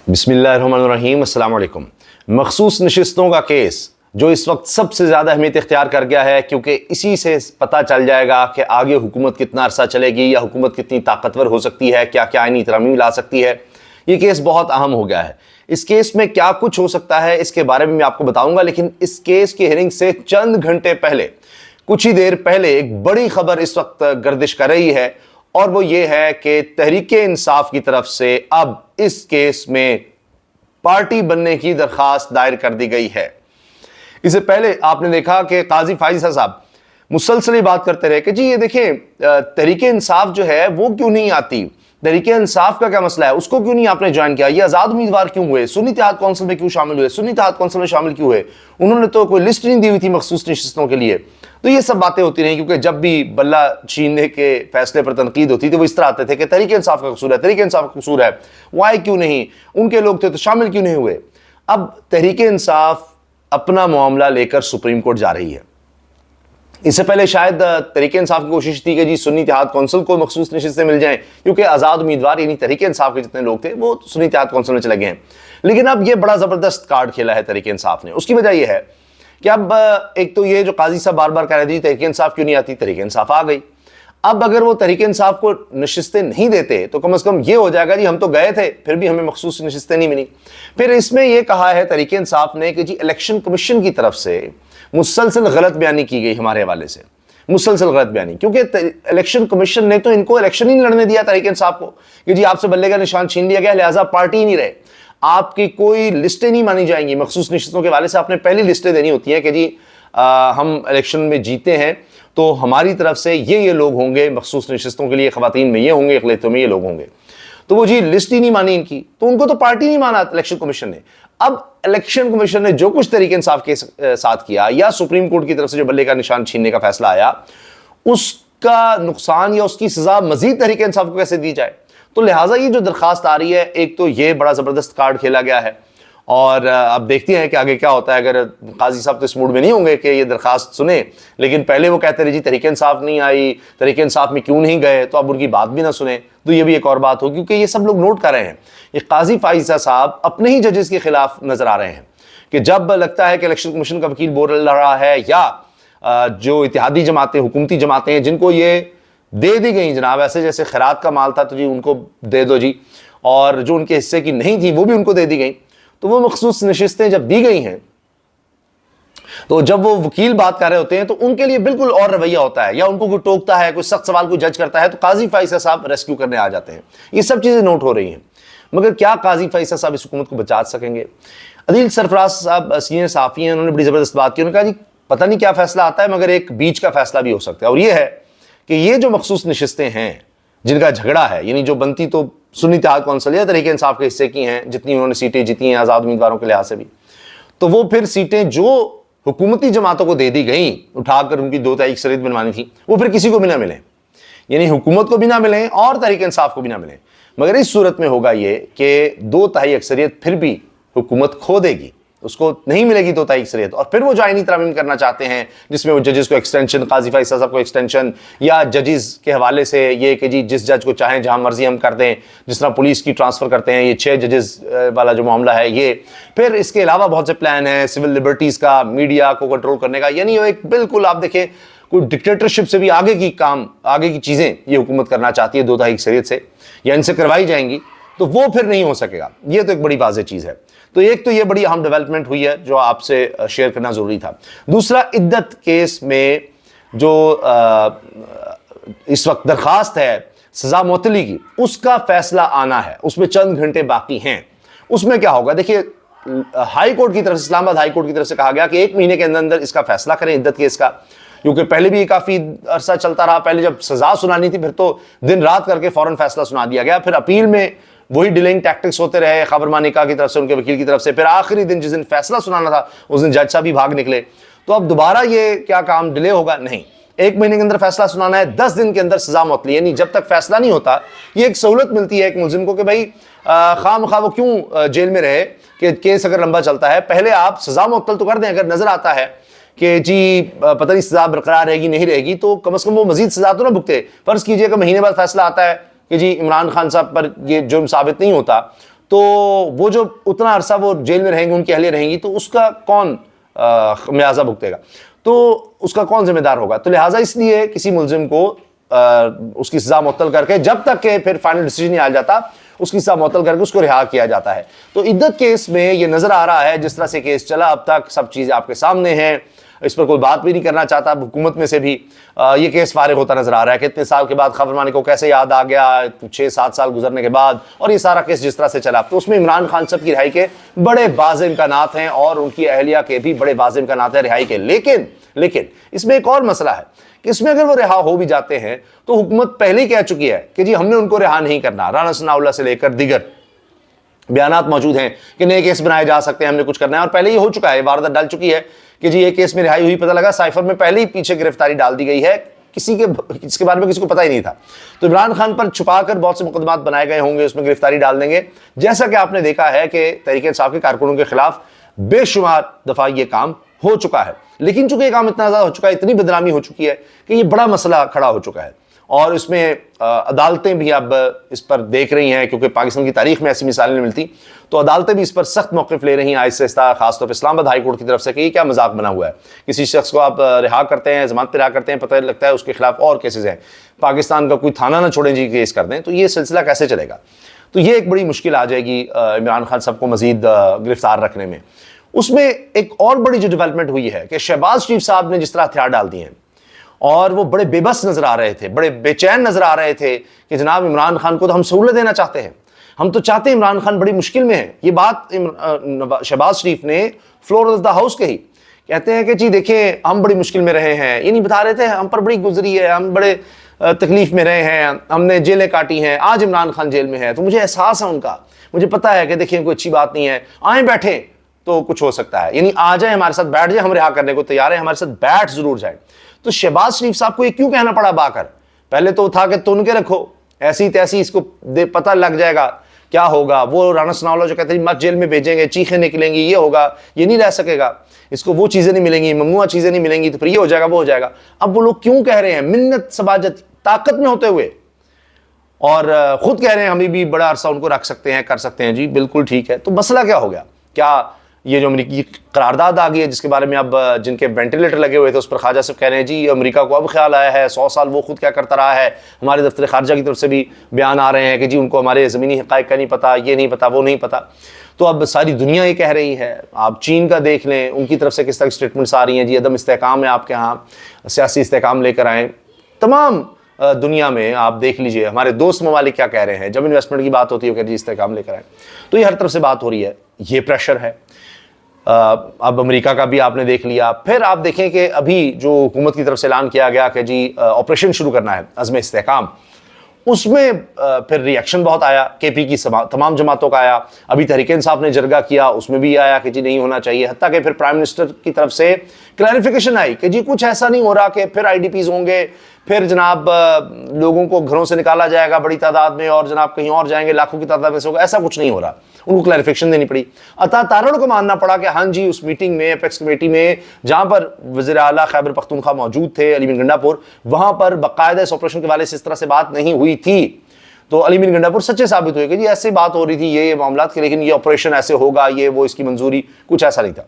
بسم اللہ الرحمن الرحیم، السلام علیکم۔ مخصوص نشستوں کا کیس جو اس وقت سب سے زیادہ اہمیت اختیار کر گیا ہے، کیونکہ اسی سے پتہ چل جائے گا کہ آگے حکومت کتنا عرصہ چلے گی یا حکومت کتنی طاقتور ہو سکتی ہے، کیا کیا آئینی ترامیم لا سکتی ہے۔ یہ کیس بہت اہم ہو گیا ہے۔ اس کیس میں کیا کچھ ہو سکتا ہے اس کے بارے میں آپ کو بتاؤں گا، لیکن اس کیس کی ہیئرنگ سے چند گھنٹے پہلے، کچھ ہی دیر پہلے ایک بڑی خبر اس وقت گردش کر رہی ہے، اور وہ یہ ہے کہ تحریک انصاف کی طرف سے اب اس کیس میں پارٹی بننے کی درخواست دائر کر دی گئی ہے۔ اس سے پہلے آپ نے دیکھا کہ قاضی فائز صاحب مسلسل بات کرتے رہے کہ جی یہ دیکھیں تحریک انصاف جو ہے وہ کیوں نہیں آتی، تحریک انصاف کا کیا مسئلہ ہے، اس کو کیوں نہیں آپ نے جوائن کیا، یہ آزاد امیدوار کیوں ہوئے، سنی اتحاد کونسل میں کیوں شامل ہوئے، سنی اتحاد کونسل میں شامل کیوں ہوئے، انہوں نے تو کوئی لسٹ نہیں دی ہوئی تھی مخصوص نشستوں کے لیے۔ تو یہ سب باتیں ہوتی رہیں، کیونکہ جب بھی بلہ چھیننے کے فیصلے پر تنقید ہوتی تھی وہ اس طرح آتے تھے کہ تحریک انصاف کا قصور ہے، تحریک انصاف کا قصور ہے، وائی کیوں نہیں، ان کے لوگ تھے تو شامل کیوں نہیں ہوئے۔ اب تحریک انصاف اپنا معاملہ لے کر سپریم کورٹ جا رہی ہے۔ اس سے پہلے شاید تحریک انصاف کی کوشش تھی کہ جی سنی اتحاد کونسل کو مخصوص نشستیں مل جائیں، کیونکہ آزاد امیدوار یعنی تحریک انصاف کے جتنے لوگ تھے وہ سنی اتحاد کونسل میں چلے گئے ہیں۔ لیکن اب یہ بڑا زبردست کارڈ کھیلا ہے تحریک انصاف نے۔ اس کی وجہ یہ ہے کہ اب ایک تو یہ جو قاضی صاحب بار بار کہہ رہے تھے تحریک انصاف کیوں نہیں آتی، تحریک انصاف آ گئی۔ اب اگر وہ تحریک انصاف کو نشستیں نہیں دیتے تو کم از کم یہ ہو جائے گا جی ہم تو گئے تھے پھر بھی ہمیں مخصوص نشستیں نہیں ملی۔ پھر اس میں یہ کہا ہے تحریک انصاف نے کہ جی الیکشن کمیشن کی طرف سے مسلسل غلط بیانی کی گئی ہمارے حوالے سے، مسلسل غلط بیانی، کیونکہ الیکشن کمیشن نے تو ان کو الیکشن ہی نہیں لڑنے دیا تحریک انصاف کو کہ جی آپ سے بلے کا نشان چھین لیا گیا، لہٰذا پارٹی ہی نہیں رہے، آپ کی کوئی لسٹیں نہیں مانی جائیں گی۔ مخصوص نشستوں کے حوالے سے آپ نے پہلی لسٹیں دینی ہوتی ہیں کہ جی ہم الیکشن میں جیتے ہیں تو ہماری طرف سے یہ لوگ ہوں گے مخصوص نشستوں کے لیے، خواتین میں یہ ہوں گے، اقلیتوں میں یہ لوگ ہوں گے۔ تو وہ جی لسٹ ہی نہیں مانی ان کی، تو ان کو تو پارٹی نہیں مانا الیکشن کمیشن نے۔ اب الیکشن کمیشن نے جو کچھ تحریک انصاف کے ساتھ کیا، یا سپریم کورٹ کی طرف سے جو بلے کا نشان چھیننے کا فیصلہ آیا، اس کا نقصان یا اس کی سزا مزید تحریک انصاف کو کیسے دی جائے۔ تو لہٰذا یہ جو درخواست آ رہی ہے، ایک تو یہ بڑا زبردست کارڈ کھیلا گیا ہے، اور اب دیکھتے ہیں کہ آگے کیا ہوتا ہے۔ اگر قاضی صاحب تو اس موڈ میں نہیں ہوں گے کہ یہ درخواست سنیں، لیکن پہلے وہ کہتے رہے جی تحریک انصاف نہیں آئی، تحریک انصاف میں کیوں نہیں گئے، تو اب ان کی بات بھی نہ سنیں تو یہ بھی ایک اور بات ہو، کیونکہ یہ سب لوگ نوٹ کر رہے ہیں۔ یہ قاضی فائزہ صاحب اپنے ہی ججز کے خلاف نظر آ رہے ہیں کہ جب لگتا ہے کہ الیکشن کمیشن کا وکیل بول رہا ہے، یا جو اتحادی جماعتیں، حکومتی جماعتیں ہیں جن کو یہ دے دی گئی جناب، ایسے جیسے خیرات کا مال تھا تو جی ان کو دے دو جی، اور جو ان کے حصے کی نہیں تھی وہ بھی ان کو دے دی گئی، تو وہ مخصوص نشستیں جب دی گئی ہیں تو جب وہ وکیل بات کر رہے ہوتے ہیں تو ان کے لیے بالکل اور رویہ ہوتا ہے، یا ان کو کوئی ٹوکتا ہے، کوئی سخت سوال کوئی جج کرتا ہے تو قاضی فائزہ صاحب ریسکیو کرنے آ جاتے ہیں۔ یہ سب چیزیں نوٹ ہو رہی ہیں، مگر کیا قاضی فائزہ صاحب اس حکومت کو بچا سکیں گے؟ عدیل سرفراز صاحب سینئر صحافی ہیں، انہوں نے بڑی زبردست بات کی، انہوں نے کہا جی پتہ نہیں کیا فیصلہ آتا ہے، مگر ایک بیچ کا فیصلہ بھی ہو سکتا ہے، اور یہ ہے کہ یہ جو مخصوص نشستیں ہیں جن کا جھگڑا ہے، یعنی جو بنتی تو سنی اتحاد کونسل یا تحریک انصاف کے حصے کی ہیں، جتنی انہوں نے سیٹیں جیتی ہیں آزاد امیدواروں کے لحاظ سے بھی، تو وہ پھر سیٹیں جو حکومتی جماعتوں کو دے دی گئیں اٹھا کر ان کی 2/3 اکثریت بنوانی تھی، وہ پھر کسی کو بھی نہ ملیں، یعنی حکومت کو بھی نہ ملیں اور تحریک انصاف کو بھی نہ ملیں۔ مگر اس صورت میں ہوگا یہ کہ 2/3 اکثریت پھر بھی حکومت کھو دے گی، اس کو نہیں ملے گی 2/3 اکثریت، اور پھر وہ جو آئینی ترامیم کرنا چاہتے ہیں جس میں وہ ججز کو ایکسٹینشن، قاضی فائزہ صاحب کو ایکسٹینشن، یا ججز کے حوالے سے یہ کہ جی جس جج کو چاہیں جہاں مرضی ہم کر دیں، جس طرح پولیس کی ٹرانسفر کرتے ہیں، یہ 6 ججز والا جو معاملہ ہے یہ، پھر اس کے علاوہ بہت سے پلان ہیں سول لبرٹیز کا، میڈیا کو کنٹرول کرنے کا، یعنی وہ ایک بالکل آپ دیکھیں کوئی ڈکٹیٹرشپ سے بھی آگے کی چیزیں یہ حکومت کرنا چاہتی ہے 2/3 اکثریت سے، یا ان سے کروائی جائیں گی، تو وہ پھر نہیں ہو سکے گا۔ یہ تو ایک بڑی واضح چیز ہے۔ تو ایک تو یہ بڑی اہم ڈیولپمنٹ ہوئی ہے جو آپ سے شیئر کرنا ضروری تھا۔ دوسرا، عدت کیس میں جو اس وقت درخواست ہے سزا معطلی کی، اس کا فیصلہ آنا ہے، اس میں چند گھنٹے باقی ہیں۔ اس میں کیا ہوگا؟ دیکھیے ہائی کورٹ کی طرف سے، اسلام آباد ہائی کورٹ کی طرف سے کہا گیا کہ 1 مہینے کے اندر اس کا فیصلہ کریں عدت کیس کا، کیونکہ پہلے بھی یہ کافی عرصہ چلتا رہا۔ پہلے جب سزا سنانی تھی پھر تو دن رات کر کے فوراً فیصلہ سنا دیا گیا، پھر اپیل میں وہی ڈیلنگ ٹیکٹکس ہوتے رہے، خبر مانیکا کی طرف سے، ان کے وکیل کی طرف سے، پھر آخری دن جس دن فیصلہ سنانا تھا اس دن جج صاحب بھی بھاگ نکلے۔ تو اب دوبارہ یہ کیا کام ڈیلے ہوگا؟ نہیں، 1 مہینے کے اندر فیصلہ سنانا ہے، 10 دن کے اندر سزا معطلی، یعنی جب تک فیصلہ نہیں ہوتا یہ ایک سہولت ملتی ہے ایک ملزم کو کہ بھائی خواہ مخواہ وہ کیوں جیل میں رہے، کہ کیس اگر لمبا چلتا ہے پہلے آپ سزا معطل تو کر دیں، اگر نظر آتا ہے کہ جی پتہ نہیں سزا برقرار رہے گی نہیں رہے گی تو کم از کم وہ مزید سزا تو نہ بھگتے۔ فرض کیجئے کہ مہینے بعد فیصلہ آتا ہے کہ جی عمران خان صاحب پر یہ جرم ثابت نہیں ہوتا، تو وہ جو اتنا عرصہ وہ جیل میں رہیں گے، ان کی اہلیہ رہیں گی، تو اس کا کون خمیازہ بھگتے گا؟ تو اس کا کون ذمہ دار ہوگا؟ تو لہٰذا اس لیے کسی ملزم کو اس کی سزا معطل کر کے، جب تک کہ پھر فائنل ڈیسیجن نہیں آ جاتا، اس کی سزا معطل کر کے اس کو رہا کیا جاتا ہے۔ تو عدت کیس میں یہ نظر آ رہا ہے، جس طرح سے کیس چلا اب تک، سب چیزیں آپ کے سامنے ہیں، اس پر کوئی بات بھی نہیں کرنا چاہتا حکومت میں سے بھی۔ یہ کیس فارغ ہوتا نظر آ رہا ہے کہ اتنے سال کے بعد خبر مانی کو کیسے یاد آ گیا 6-7 سال گزرنے کے بعد، اور یہ سارا کیس جس طرح سے چلا، تو اس میں عمران خان صاحب کی رہائی کے بڑے واضح امکانات ہیں، اور ان کی اہلیہ کے بھی بڑے واضح امکانات ہیں رہائی کے۔ لیکن اس میں ایک اور مسئلہ ہے کہ اس میں اگر وہ رہا ہو بھی جاتے ہیں تو حکومت پہلے ہی کہہ چکی ہے کہ جی ہم نے ان کو رہا نہیں کرنا۔ رانا ثناءاللہ سے لے کر دیگر بیانات موجود ہیں کہ نئے کیس بنائے جا سکتے ہیں، ہم نے کچھ کرنا ہے، اور پہلے یہ ہو چکا ہے، واردات ڈال چکی ہے کہ جی ایک کیس میں رہائی ہوئی، پتہ لگا سائفر میں پہلے ہی پیچھے گرفتاری ڈال دی گئی ہے، اس کے بارے میں کسی کو پتہ ہی نہیں تھا۔ تو عمران خان پر چھپا کر بہت سے مقدمات بنائے گئے ہوں گے، اس میں گرفتاری ڈال دیں گے، جیسا کہ آپ نے دیکھا ہے کہ تحریک انصاف کے کارکنوں کے خلاف بے شمار دفعہ یہ کام ہو چکا ہے۔ لیکن چونکہ یہ کام اتنا زیادہ ہو چکا ہے، اتنی بدنامی ہو چکی ہے کہ یہ بڑا مسئلہ کھڑا ہو چکا ہے، اور اس میں عدالتیں بھی اب اس پر دیکھ رہی ہیں، کیونکہ پاکستان کی تاریخ میں ایسی مثالیں نہیں ملتی، تو عدالتیں بھی اس پر سخت موقف لے رہی ہیں آہستہ آہستہ، خاص طور پہ اسلام آباد ہائی کورٹ کی طرف سے، کہ یہ کیا مذاق بنا ہوا ہے، کسی شخص کو آپ رہا کرتے ہیں، ضمانت پہ رہا کرتے ہیں، پتہ لگتا ہے اس کے خلاف اور کیسز ہیں، پاکستان کا کوئی تھانہ نہ چھوڑیں جی کیس کر دیں، تو یہ سلسلہ کیسے چلے گا؟ تو یہ ایک بڑی مشکل آ جائے گی عمران خان صاحب کو مزید گرفتار رکھنے میں۔ اس میں ایک اور بڑی جو ڈیولپمنٹ ہوئی ہے کہ شہباز شریف صاحب نے جس طرح ہتھیار ڈال دیے ہیں، اور وہ بڑے بے بس نظر آ رہے تھے، بڑے بے چین نظر آ رہے تھے کہ جناب عمران خان کو تو ہم سہولت دینا چاہتے ہیں، ہم تو چاہتے ہیں عمران خان بڑی مشکل میں ہے۔ یہ بات شہباز شریف نے فلور آف دا ہاؤس کہی، کہتے ہیں کہ جی دیکھیں ہم بڑی مشکل میں رہے ہیں، یہ نہیں بتا رہے تھے ہم پر بڑی گزری ہے، ہم بڑے تکلیف میں رہے ہیں، ہم نے جیلیں کاٹی ہیں، آج عمران خان جیل میں ہے، تو مجھے احساس ہے ان کا، مجھے پتہ ہے کہ دیکھیں کوئی اچھی بات نہیں ہے، آئیں بیٹھیں تو کچھ ہو سکتا ہے، یعنی آ جائیں ہمارے ساتھ بیٹھ جائیں، ہم رہا کرنے کو تیار ہیں، ہمارے ساتھ بیٹھ ضرور جائیں۔ تو شہباز شریف صاحب کو یہ کیوں کہنا پڑا با کر؟ پہلے تو تھا کہ تن کے رکھو، ایسی تیسی اس کو پتہ لگ جائے گا کیا ہوگا، وہ رانا ثناءاللہ جو کہتے ہیں مت جیل میں بھیجیں گے، چیخیں نکلیں گی، یہ ہوگا، یہ نہیں رہ سکے گا، اس کو وہ چیزیں نہیں ملیں گی، ممنوعہ چیزیں نہیں ملیں گی، تو پھر یہ ہو جائے گا، وہ ہو جائے گا۔ اب وہ لوگ کیوں کہہ رہے ہیں منت سباجت طاقت میں ہوتے ہوئے، اور خود کہہ رہے ہیں ہمیں بھی بڑا عرصہ ان کو رکھ سکتے ہیں، کر سکتے ہیں، جی بالکل ٹھیک ہے۔ تو مسئلہ کیا ہو گیا؟ کیا یہ جو امریکی قرارداد آ گئی ہے جس کے بارے میں اب جن کے وینٹیلیٹر لگے ہوئے تھے اس پر خواجہ صاحب کہہ رہے ہیں جی امریکہ کو اب خیال آیا ہے، 100 سال وہ خود کیا کرتا رہا ہے، ہمارے دفتر خارجہ کی طرف سے بھی بیان آ رہے ہیں کہ جی ان کو ہمارے زمینی حقائق کا نہیں پتہ، یہ نہیں پتہ، وہ نہیں پتہ۔ تو اب ساری دنیا یہ کہہ رہی ہے، آپ چین کا دیکھ لیں، ان کی طرف سے کس طرح اسٹیٹمنٹس آ رہی ہیں، جی عدم استحکام ہے آپ کے ہاں، سیاسی استحکام لے کر آئیں۔ تمام دنیا میں آپ دیکھ لیجئے ہمارے دوست ممالک کیا کہہ رہے ہیں، جب انویسٹمنٹ کی بات ہوتی ہے کہ جی استحکام لے کر آئیں، تو یہ ہر طرف سے بات ہو رہی ہے، یہ پریشر ہے۔ اب امریکہ کا بھی آپ نے دیکھ لیا، پھر آپ دیکھیں کہ ابھی جو حکومت کی طرف سے اعلان کیا گیا کہ جی آپریشن شروع کرنا ہے عزم استحکام، اس میں پھر ری ایکشن بہت آیا، کے پی کی تمام جماعتوں کا آیا، ابھی تحریک انصاف نے جرگہ کیا، اس میں بھی آیا کہ جی نہیں ہونا چاہیے، حتیٰ کہ پھر پرائم منسٹر کی طرف سے کلیریفیکیشن آئی کہ جی کچھ ایسا نہیں ہو رہا کہ پھر آئی ڈی پیز ہوں گے، پھر جناب لوگوں کو گھروں سے نکالا جائے گا بڑی تعداد میں، اور جناب کہیں اور جائیں گے لاکھوں کی تعداد میں سے ہوگا، ایسا کچھ نہیں ہو رہا، ان کو کلیریفیکیشن دینی پڑی۔ عطا تارڑ کو ماننا پڑا کہ ہاں جی اس میٹنگ میں، اپیکس کمیٹی میں، جہاں پر وزیر اعلیٰ خیبر پختونخوا موجود تھے علی مین گنڈا پور، وہاں پر باقاعدہ اس آپریشن کے والے سے اس طرح سے بات نہیں ہوئی تھی، تو علی مین گنڈا پور سچے ثابت ہوئے کہ جی ایسے بات ہو رہی تھی یہ معاملات کے، لیکن یہ آپریشن ایسے ہوگا، یہ وہ، اس کی منظوری کچھ ایسا نہیں تھا۔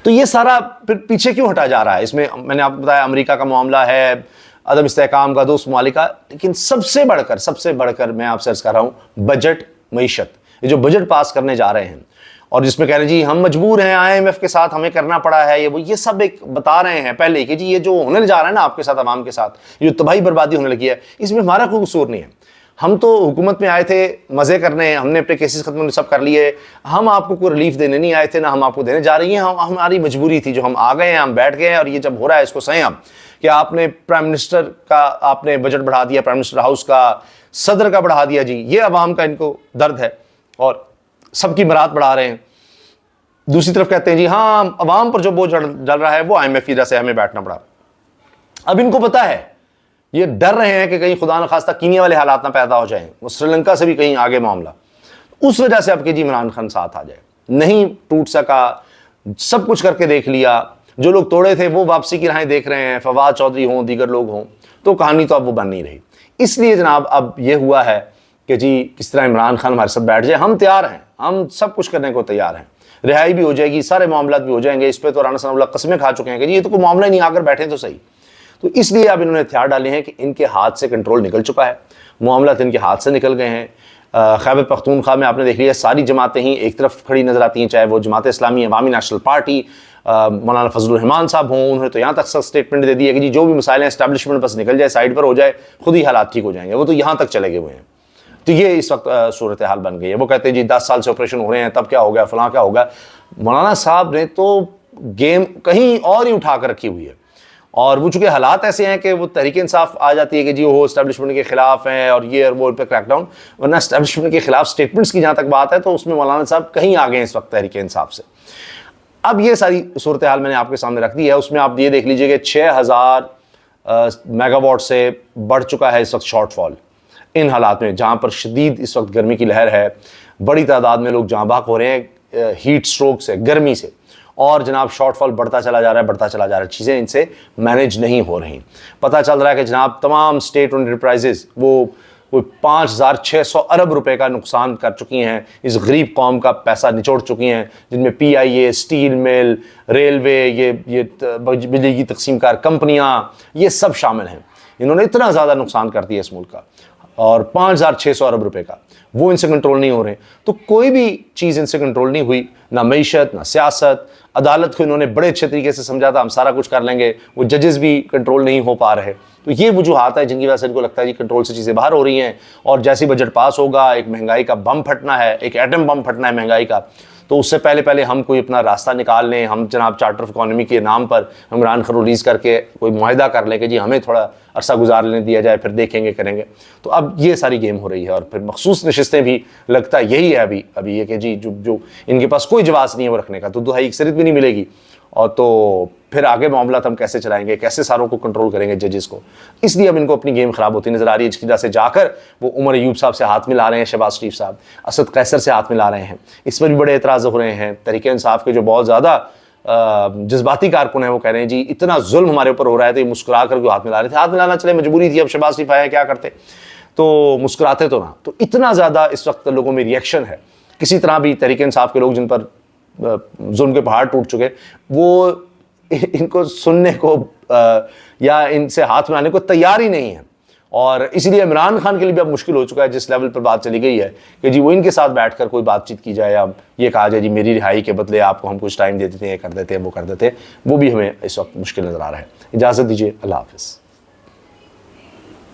تو یہ سارا پھر پیچھے کیوں ہٹا جا رہا ہے؟ اس میں میں نے آپ کو بتایا امریکہ کا معاملہ ہے، عدم استحکام کا، دوست ممالک کا، لیکن سب سے بڑھ کر میں آپ سے عرض کر رہا ہوں بجٹ، معیشت، یہ جو بجٹ پاس کرنے جا رہے ہیں اور جس میں کہہ رہے ہیں جی ہم مجبور ہیں IMF کے ساتھ، ہمیں کرنا پڑا ہے، یہ سب ایک بتا رہے ہیں پہلے کہ جی یہ جو ہونے جا رہا ہے نا آپ کے ساتھ، عوام کے ساتھ، یہ جو تباہی بربادی ہونے لگی ہے، اس میں ہمارا کوئی قصور نہیں ہے، ہم تو حکومت میں آئے تھے مزے کرنے، ہم نے اپنے کیسز ختم سب کر لیے، ہم آپ کو کوئی ریلیف دینے نہیں آئے تھے، نہ ہم آپ کو دینے جا رہی ہیں، ہماری مجبوری تھی جو ہم آ گئے ہیں، ہم بیٹھ گئے ہیں، اور یہ جب ہو رہا ہے اس کو سہیں ہم کہ آپ نے پرائم منسٹر کا آپ نے بجٹ بڑھا دیا، پرائم منسٹر ہاؤس کا، صدر کا بڑھا دیا، جی یہ عوام کا ان کو درد ہے اور سب کی برات بڑھا رہے ہیں۔ دوسری طرف کہتے ہیں جی ہاں عوام پر جو بوجھ ڈل رہا ہے وہ IMF کی وجہ سے ہمیں بیٹھنا پڑا۔ اب ان کو پتا ہے، یہ ڈر رہے ہیں کہ کہیں خدا نخواستہ کینیا والے حالات نہ پیدا ہو جائیں، وہ سری لنکا سے بھی کہیں آگے معاملہ، اس وجہ سے اب کہ جی عمران خان ساتھ آ جائے، نہیں ٹوٹ سکا، سب کچھ کر کے دیکھ لیا، جو لوگ توڑے تھے وہ واپسی کی راہیں دیکھ رہے ہیں، فواد چودھری ہوں، دیگر لوگ ہوں، تو کہانی تو اب وہ بن نہیں رہی۔ اس لیے جناب اب یہ ہوا ہے کہ جی کس طرح عمران خان ہمارے ساتھ بیٹھ جائے. ہم تیار ہیں, ہم سب کچھ کرنے کو تیار ہیں, رہائی بھی ہو جائے گی, سارے معاملات بھی ہو جائیں گے. اس پہ تو رانا ثناء اللہ قسمیں کھا چکے ہیں کہ جی یہ تو کوئی معاملہ ہی نہیں, آ کر بیٹھیں تو صحیح. تو اس لیے اب انہوں نے ہتھیار ڈالے ہیں کہ ان کے ہاتھ سے کنٹرول نکل چکا ہے, معاملات ان کے ہاتھ سے نکل گئے ہیں. خیبر پختونخوا میں آپ نے دیکھ لیا ساری جماعتیں ہی ایک طرف کھڑی نظر آتی ہیں, چاہے وہ جماعت اسلامی, عوامی نیشنل پارٹی, مولانا فضل الرحمان صاحب ہوں, انہوں نے تو یہاں تک سخت اسٹیٹمنٹ دے دی ہے کہ جی جو بھی مسائل ہیں اسٹیبلشمنٹ بس نکل جائے, سائڈ پر ہو جائے, خود ہی حالات ٹھیک ہو جائیں گے. وہ تو یہاں تک چلے گئے ہوئے ہیں. تو یہ اس وقت صورتحال بن گئی ہے. وہ کہتے ہیں جی 10 سال سے آپریشن ہو رہے ہیں, تب کیا ہو گیا, فلاں کیا ہوگا. مولانا صاحب نے تو گیم کہیں اور ہی اٹھا کر رکھی ہوئی ہے, اور وہ چونکہ حالات ایسے ہیں کہ وہ تحریک انصاف آ جاتی ہے کہ جی وہ اسٹیبلشمنٹ کے خلاف ہیں اور یہ اور وہ ان پہ کریک ڈاؤن, ورنہ اسٹیبلشمنٹ کے خلاف اسٹیٹمنٹس کی جہاں تک بات ہے تو اس میں مولانا صاحب کہیں آگے ہیں اس وقت تحریک انصاف سے. اب یہ ساری صورتحال میں نے آپ کے سامنے رکھ دی ہے. اس میں آپ یہ دیکھ لیجئے کہ 6000 میگا واٹ سے بڑھ چکا ہے اس وقت شارٹ فال ان حالات میں, جہاں پر شدید اس وقت گرمی کی لہر ہے. بڑی تعداد میں لوگ جاں بحق ہو رہے ہیں ہیٹ سٹروک سے, گرمی سے, اور جناب شارٹ فال بڑھتا چلا جا رہا ہے, چیزیں ان سے مینیج نہیں ہو رہی. پتہ چل رہا ہے کہ جناب تمام اسٹیٹ اونڈ انٹرپرائزز وہ 5600 ارب روپے کا نقصان کر چکی ہیں, اس غریب قوم کا پیسہ نچوڑ چکی ہیں, جن میں پی آئی اے, اسٹیل مل, ریلوے, یہ بجلی کی تقسیم کار کمپنیاں, یہ سب شامل ہیں. انہوں نے اتنا زیادہ نقصان کر دیا اس ملک کا, اور 5600 ارب روپے کا, وہ ان سے کنٹرول نہیں ہو رہے. تو کوئی بھی چیز ان سے کنٹرول نہیں ہوئی, نہ معیشت, نہ سیاست. عدالت کو انہوں نے بڑے اچھے طریقے سے سمجھا تھا ہم سارا کچھ کر لیں گے, وہ ججز بھی کنٹرول نہیں ہو پا رہے. تو یہ وجوہات ہیں جن کی وجہ سے ان کو لگتا ہے جی کنٹرول سے چیزیں باہر ہو رہی ہیں. اور جیسی بجٹ پاس ہوگا, ایک مہنگائی کا بم پھٹنا ہے, ایک ایٹم بم پھٹنا ہے مہنگائی کا, تو اس سے پہلے ہم کوئی اپنا راستہ نکال لیں, ہم جناب چارٹر آف اکانومی کے نام پر عمران خان ریلیز کر کے کوئی معاہدہ کر لیں کہ جی ہمیں تھوڑا عرصہ گزار لینے دیا جائے, پھر دیکھیں گے کریں گے. تو اب یہ ساری گیم ہو رہی ہے, اور پھر مخصوص نشستیں بھی لگتا یہی ہے ابھی یہ کہ جی جو ان کے پاس کوئی جواز نہیں ہے وہ رکھنے کا, تو دہائی اکثریت بھی نہیں ملے گی. اور تو پھر آگے معاملات ہم کیسے چلائیں گے, کیسے ساروں کو کنٹرول کریں گے ججز کو. اس لیے اب ان کو اپنی گیم خراب ہوتی نظر آ رہی ہے, جس کی وجہ سے جا کر وہ عمر ایوب صاحب سے ہاتھ ملا رہے ہیں, شہباز شریف صاحب اسد قیصر سے ہاتھ ملا رہے ہیں. اس پر بھی بڑے اعتراض ہو رہے ہیں. تحریک انصاف کے جو بہت زیادہ جذباتی کارکن ہیں وہ کہہ رہے ہیں جی اتنا ظلم ہمارے اوپر ہو رہا ہے, تو یہ مسکرا کر کے ہاتھ ملا رہے تھے. ہاتھ ملانا چلے مجبوری تھی, اب شہباز شریف آئے کیا کرتے, تو مسکراتے تو نہ. تو اتنا زیادہ اس وقت لوگوں میں ریئیکشن ہے. کسی طرح بھی تحریک انصاف کے لوگ جن پر ظلم کے پہاڑ ٹوٹ چکے, وہ ان کو سننے کو یا ان سے ہاتھ ملانے کو تیار ہی نہیں ہے. اور اس لیے عمران خان کے لیے بھی اب مشکل ہو چکا ہے, جس لیول پر بات چلی گئی ہے کہ جی وہ ان کے ساتھ بیٹھ کر کوئی بات چیت کی جائے, یا یہ کہا جائے جی میری رہائی کے بدلے آپ کو ہم کچھ ٹائم دے دیتے ہیں, یہ کر دیتے ہیں, وہ کر دیتے ہیں, وہ بھی ہمیں اس وقت مشکل نظر آ رہا ہے. اجازت دیجیے, اللہ حافظ.